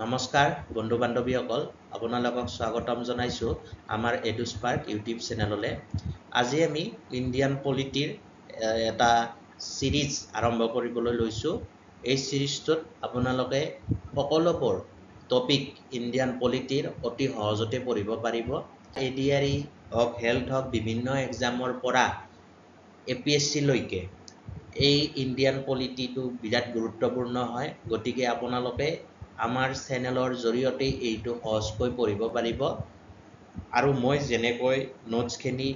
নমস্কাৰ বন্ধু বান্ধৱীসকল আপোনালোকক স্বাগতম জনাইছো আমাৰ এডুস্পাৰ্ক ইউটিউব চেনেললৈ। আজি আমি ইণ্ডিয়ান পলিটিৰ এটা সিৰিজ আৰম্ভ কৰিবলৈ লৈছো। এই সিৰিজটোত আপোনালোকে সকলোবোৰ টপিক ইণ্ডিয়ান পলিটিৰ অতি সহজতে পঢ়িব পাৰিব। এডিআৰই হওক, হেল্থ হওক, বিভিন্ন এক্সামৰ পৰা APSC লৈকে এই ইণ্ডিয়ান পলিটিটো বিৰাট গুৰুত্বপূৰ্ণ হয়। গতিকে আপোনালোকে আমাৰ চেনেলৰ জৰিয়তে এইটো সহজকৈ পঢ়িব পাৰিব। আৰু মই যেনেকৈ নোটছখিনি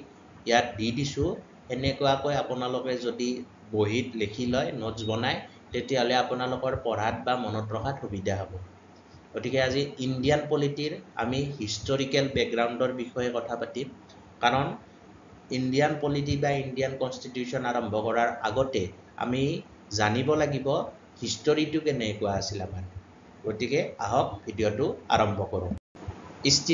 ইয়াত দি দিছোঁ সেনেকুৱাকৈ আপোনালোকে যদি বহীত লিখি লয়, নোটছ বনায়, তেতিয়াহ'লে আপোনালোকৰ পঢ়াত বা মনত ৰখাত সুবিধা হ'ব। গতিকে আজি ইণ্ডিয়ান পলিটিৰ আমি হিষ্টৰিকেল বেকগ্ৰাউণ্ডৰ বিষয়ে কথা পাতিম। কাৰণ ইণ্ডিয়ান পলিটি বা ইণ্ডিয়ান কনষ্টিটিউশ্যন আৰম্ভ কৰাৰ আগতে আমি জানিব লাগিব হিষ্টৰীটো কেনেকুৱা আছিল আমাৰ। গতিকে আহক ভিডিঅ'টো আৰম্ভ কৰোঁ। ইষ্ট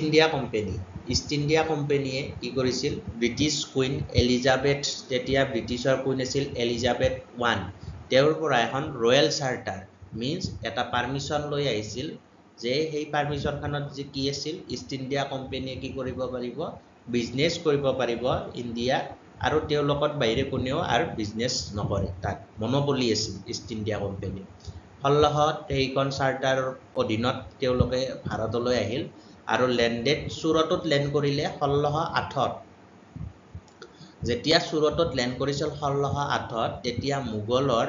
ইণ্ডিয়া কোম্পানীয়ে কি কৰিছিল? ব্ৰিটিছ কুইন এলিজাবেথ, তেতিয়া ব্ৰিটিছৰ কুইন আছিল এলিজাবেথ I, তেওঁৰ পৰা এখন ৰয়েল চাৰ্টাৰ মিনছ এটা পাৰ্মিশ্যন লৈ আহিছিল যে সেই পাৰ্মিশ্যনখনত যে কি আছিল, ইষ্ট ইণ্ডিয়া কোম্পানীয়ে কি কৰিব পাৰিব? বিজনেছ কৰিব পাৰিব ইণ্ডিয়াত, আৰু তেওঁৰ লগত বাহিৰে কোনেও আৰু বিজনেছ নকৰে। তাত মনোপলি আছিল ইষ্ট ইণ্ডিয়া কোম্পানী। 1623খন চাৰ্টাৰৰ অধীনত তেওঁলোকে ভাৰতলৈ আহিল আৰু চুৰতত লেণ্ড কৰিলে 1608ত। যেতিয়া চুৰতত লেণ্ড কৰিছিল 1608ত, তেতিয়া মোগলৰ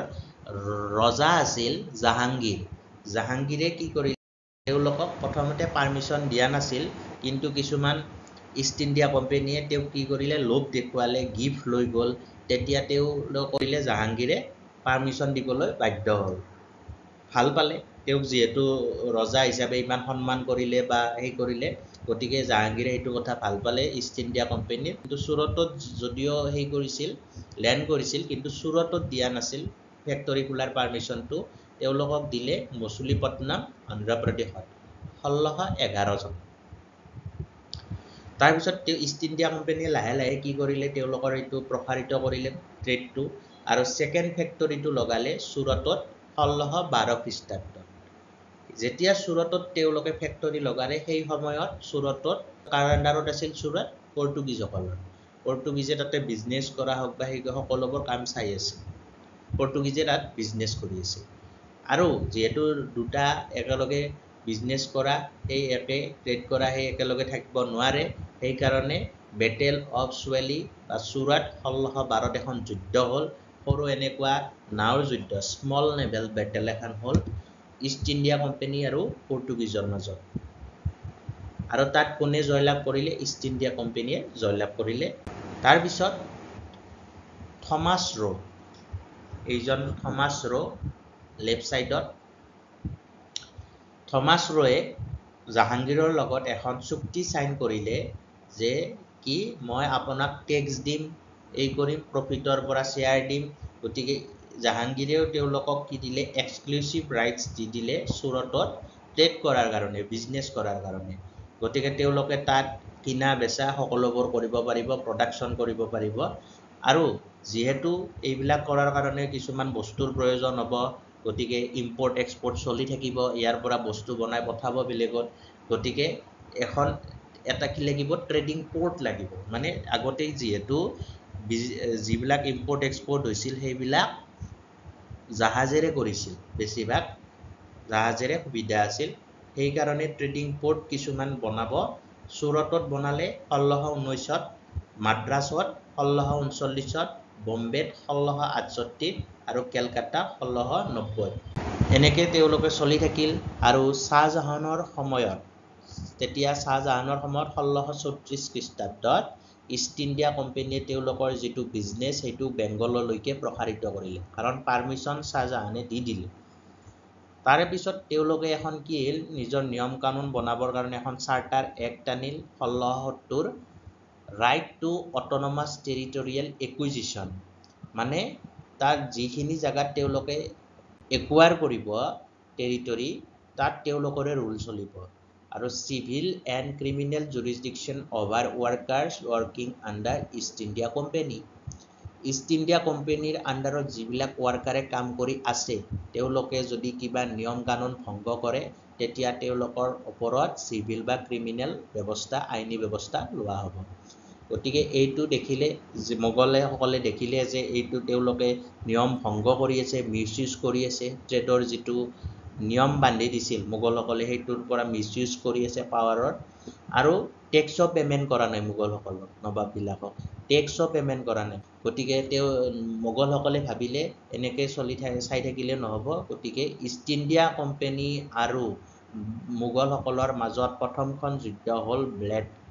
ৰজা আছিল জাহাংগীৰে কি কৰিলে? তেওঁলোকক প্ৰথমতে পাৰ্মিশ্যন দিয়া নাছিল, কিন্তু কিছুমান ইষ্ট ইণ্ডিয়া কোম্পানীয়ে তেওঁক কি কৰিলে? লোভ দেখুৱালে, গিফ্ট লৈ গ'ল। তেতিয়া তেওঁলোক কৰিলে জাহাংগীৰে পাৰ্মিশ্যন দিবলৈ বাধ্য হ'ল। ভাল পালে তেওঁক, যিহেতু ৰজা হিচাপে ইমান সন্মান কৰিলে বা সেই কৰিলে, গতিকে জাহাংগীৰে সেইটো কথা ভাল পালে ইষ্ট ইণ্ডিয়া কোম্পানীৰ। কিন্তু চুৰতত যদিও সেই কৰিছিল, লেণ্ড কৰিছিল, কিন্তু চুৰতত দিয়া নাছিল ফেক্টৰী খোলাৰ পাৰ্মিশ্যনটো, তেওঁলোকক দিলে মছুলিপট্টনম, অন্ধ্ৰপ্ৰদেশত 1611 চনত। তাৰপিছত ইষ্ট ইণ্ডিয়া কোম্পানীয়ে লাহে লাহে কি কৰিলে? তেওঁলোকৰ এইটো প্ৰসাৰিত কৰিলে ট্ৰেডটো, আৰু ছেকেণ্ড ফেক্টৰীটো লগালে চুৰতত 1612 খ্ৰীষ্টাব্দত। যেতিয়া চুৰতত তেওঁলোকে ফেক্টৰী লগালে, সেই সময়ত চুৰতত কাৰ আণ্ডাৰত আছিল? চুৰট পৰ্তুগীজসকলৰ। পৰ্তুগীজে তাতে বিজনেছ কৰা হওক বা সেই সকলোবোৰ কাম চাই আছে। পৰ্তুগীজে তাত বিজনেছ কৰি আছে, আৰু যিহেতু দুটা একেলগে বিজনেছ কৰা, সেই একে ট্ৰেড কৰা, সেই একেলগে থাকিব নোৱাৰে। সেইকাৰণে বেটেল অফ চুৱেলি বা চুৰট 1612ত এখন যুদ্ধ হ'ল। সৰু এনেকুৱা নাওৰ যুদ্ধ, স্মল নেভেল বেটেল এখন হ'ল ইষ্ট ইণ্ডিয়া কোম্পানী আৰু পৰ্তুগীজৰ মাজত। আৰু তাত কোনে জয়লাভ কৰিলে? ইষ্ট ইণ্ডিয়া কোম্পানীয়ে জয়লাভ কৰিলে। তাৰপিছত এইজন থমাছ ৰ' লেফ্ট ছাইডত, থমাছ ৰ'য়ে জাহাংগীৰৰ লগত এখন চুক্তি চাইন কৰিলে যে কি মই আপোনাক টেক্স দিম, এই কৰিম, প্ৰফিটৰ পৰা শ্বেয়াৰ দিম। গতিকে জাহাংগীৰেও তেওঁলোকক কি দিলে? এক্সক্লুচিভ ৰাইটছ দি দিলে চুৰতত ট্ৰেড কৰাৰ কাৰণে, বিজনেছ কৰাৰ কাৰণে। গতিকে তেওঁলোকে তাত কিনা বেচা সকলোবোৰ কৰিব পাৰিব, প্ৰডাকশ্যন কৰিব পাৰিব। আৰু যিহেতু এইবিলাক কৰাৰ কাৰণে কিছুমান বস্তুৰ প্ৰয়োজন হ'ব, গতিকে ইম্পৰ্ট এক্সপৰ্ট চলি থাকিব, ইয়াৰ পৰা বস্তু বনাই পঠাব বেলেগত। গতিকে এটা কি লাগিব? ট্ৰেডিং পৰ্ট লাগিব। মানে আগতে যিহেতু যিবিলাক ইম্পৰ্ট এক্সপৰ্ট হৈছিল সেইবিলাক জাহাজেৰে কৰিছিল, বেছিভাগ জাহাজেৰে সুবিধা আছিল। সেইকাৰণে ট্ৰেডিং পৰ্ট কিছুমান বনাব। চুৰতত বনালে 1619ত, মাদ্ৰাছত 1639ত, বম্বেত 1668 আৰু কেলকাতা 1690। এনেকৈ তেওঁলোকে চলি থাকিল। আৰু শ্বাহজাহানৰ সময়ত 1634 খ্ৰীষ্টাব্দত ইষ্ট ইণ্ডিয়া কোম্পানীয়ে তেওঁলোকৰ যিটো বিজনেছ সেইটো বেংগললৈকে প্ৰসাৰিত কৰিলে, কাৰণ পাৰ্মিশ্যন শ্বাহজাহানে দি দিলে। তাৰে পিছত তেওঁলোকে এখন কি হ'ল? নিজৰ নিয়ম কানুন বনাবৰ কাৰণে এখন চাৰ্টাৰ এক্ট আনিল 1670, right to autonomous territorial acquisition. মানে তাত যিখিনি জেগাত তেওঁলোকে একুৱাৰ কৰিব টেৰিটৰি, তাত তেওঁলোকৰে ৰুল চলিব। আৰু civil and criminal jurisdiction over workers working under East India company. East India কোম্পানীৰ আণ্ডাৰত যিবিলাক ৱৰ্কাৰে কাম কৰি আছে, তেওঁলোকে যদি কিবা নিয়ম কানুন ভংগ কৰে, তেতিয়া তেওঁলোকৰ ওপৰত চিভিল বা ক্ৰিমিনেল ব্যৱস্থা আইনী ব্যৱস্থা লোৱা হ'ব গতিকে এইটো দেখিলে মোগলেসকলে দেখিলে যে এইটো তেওঁলোকে নিয়ম ভংগ কৰি আছে মিছইউজ কৰি আছে ট্ৰেডৰ যিটো নিয়ম বান্ধি দিছিল মোগলসকলে সেইটোৰ পৰা মিছইউজ কৰি আছে পাৱাৰৰ আৰু টেক্সও পেমেন্ট কৰা নাই মোগলসকলক নবাববিলাকক টেক্সও পেমেন্ট কৰা নাই গতিকে মোগলসকলে ভাবিলে এনেকৈ চলি চাই থাকিলে নহ'ব গতিকে ইষ্ট ইণ্ডিয়া কোম্পানী আৰু মোগলসকলৰ মাজত প্ৰথমখন যুদ্ধ হ'ল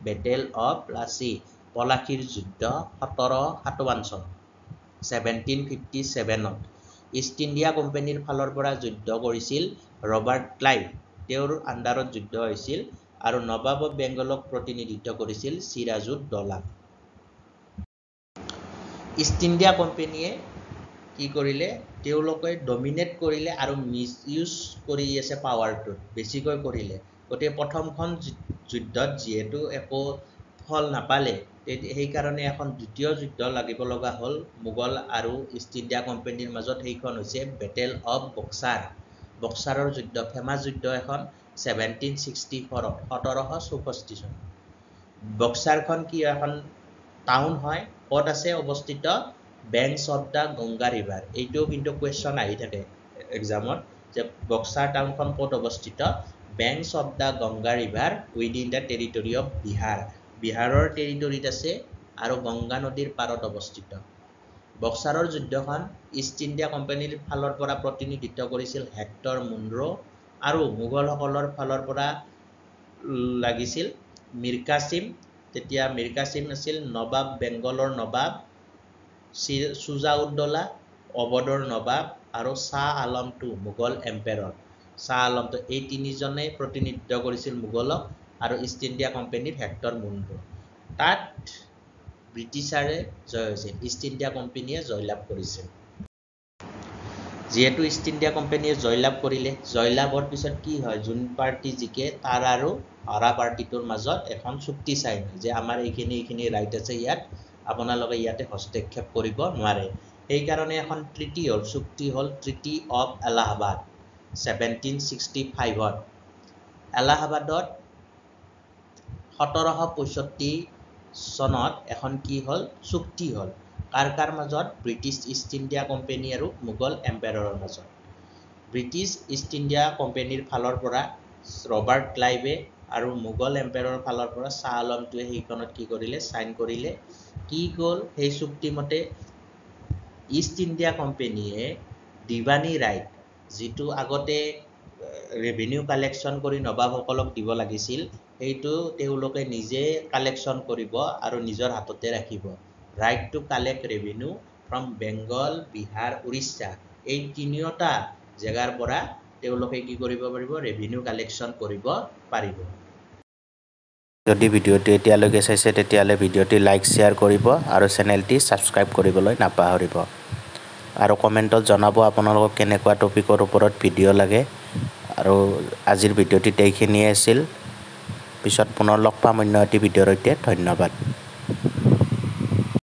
বেটেল অফ প্লাচি পলাশীৰ যুদ্ধ 1757 চন 1757ত ইষ্ট ইণ্ডিয়া কোম্পানীৰ ফালৰ পৰা যুদ্ধ কৰিছিল ৰবাৰ্ট ক্লাইভ তেওঁৰ আণ্ডাৰত যুদ্ধ হৈছিল আৰু নবাব অফ বেংগলক প্ৰতিনিধিত্ব কৰিছিল সিৰাজউদ্দৌলা ইষ্ট ইণ্ডিয়া কোম্পানীয়ে কি কৰিলে তেওঁলোকে ডমিনেট কৰিলে আৰু মিছইউজ কৰি আছে পাৱাৰটো বেছিকৈ কৰিলে গতিকে প্ৰথমখন যুদ্ধত যিহেতু একো ফল নাপালে সেইকাৰণে এখন দ্বিতীয় যুদ্ধ লাগিব লগা হ'ল মোগল আৰু ইষ্ট ইণ্ডিয়া কোম্পানীৰ মাজত সেইখন হৈছে বেটেল অফ বক্সাৰৰ যুদ্ধ ফেমাছ যুদ্ধ এখন 1764 1764 চন বক্সাৰখন কি এখন টাউন হয় ক'ত আছে অৱস্থিত banks of the Ganga river এইটোও কিন্তু কুৱেশ্যন আহি থাকে এক্সামত যে বক্সাৰ টাউনখন ক'ত অৱস্থিত banks of the Ganga river within the territory of বিহাৰৰ টেৰিটৰিত আছে আৰু গংগা নদীৰ পাৰত অৱস্থিত বক্সাৰৰ যুদ্ধখন ইষ্ট ইণ্ডিয়া কোম্পানীৰ ফালৰ পৰা প্ৰতিনিধিত্ব কৰিছিল হেক্টৰ মুনৰো আৰু মোগলসকলৰ ফালৰ পৰা লাগিছিল মীৰ কাছিম তেতিয়া মীৰ কাছিম আছিল নবাব বেংগলৰ নবাব সুজাউদ্দৌলা অৱধৰ নবাব আৰু Shah Alam II Mughal empire Shah Alam II এই তিনিজনে প্ৰতিনিধিত্ব কৰিছিল মোগলক আৰু ইষ্ট ইণ্ডিয়া কোম্পানীৰ হেক্টৰ মুনৰো তাত ব্ৰিটিছাৰে জয় হৈছিল ইষ্ট ইণ্ডিয়া কোম্পানীয়ে জয়লাভ কৰিছিল যিহেতু ইষ্ট ইণ্ডিয়া কোম্পানীয়ে জয়লাভ কৰিলে জয়লাভৰ পিছত কি হয় যোন পাৰ্টি জিকে তাৰ আৰু হৰা পাৰ্টিটোৰ মাজত এখন চুক্তি চাইন যে আমাৰ এইখিনি ৰাইট আছে ইয়াত আপোনালোকে ইয়াতে হস্তক্ষেপ কৰিব নোৱাৰে সেইকাৰণে এখন চুক্তি হ'ল ট্ৰিটি অফ এলাহাবাদ 1765ত এলাহাবাদত 1765 চনত এখন কি হ'ল চুক্তি হ'ল কাৰ মাজত ব্ৰিটিছ ইষ্ট ইণ্ডিয়া কোম্পানী আৰু মোগল এম্পায়াৰৰ মাজত ব্ৰিটিছ ইষ্ট ইণ্ডিয়া কোম্পানীৰ ফালৰ পৰা ৰবাৰ্ট ক্লাইভে আৰু মোগল এম্পায়াৰৰ ফালৰ পৰা শাহ আলম IIয়ে সেইখনত কি কৰিলে সাইন কৰিলে কি গ'ল সেই চুক্তি মতে ইষ্ট ইণ্ডিয়া কোম্পানীয়ে দিৱানী ৰাইট যিটো আগতে ৰেভিনিউ কালেকশ্যন কৰি নবাবসকলক দিব লাগিছিল সেইটো তেওঁলোকে নিজে কালেকশ্যন কৰিব আৰু নিজৰ হাততে ৰাখিব right to collect revenue from Bengal Bihar Orissa এই তিনিওটা জেগাৰ পৰা তেওঁলোকে কি কৰিব পাৰিব ৰেভিনিউ কালেকশ্যন কৰিব পাৰিব যদি ভিডিঅ'টি এতিয়ালৈকে চাইছে তেতিয়াহ'লে ভিডিঅ'টি লাইক শ্বেয়াৰ কৰিব আৰু চেনেলটি ছাবস্ক্ৰাইব কৰিবলৈ নাপাহৰিব আৰু কমেণ্টত জনাব আপোনালোকক কেনেকুৱা টপিকৰ ওপৰত ভিডিঅ' লাগে আৰু আজিৰ ভিডিঅ'টিত এইখিনিয়ে আছিল পিছত পুনৰ লগ পাম অন্য এটি ভিডিঅ'ৰ সৈতে ধন্যবাদ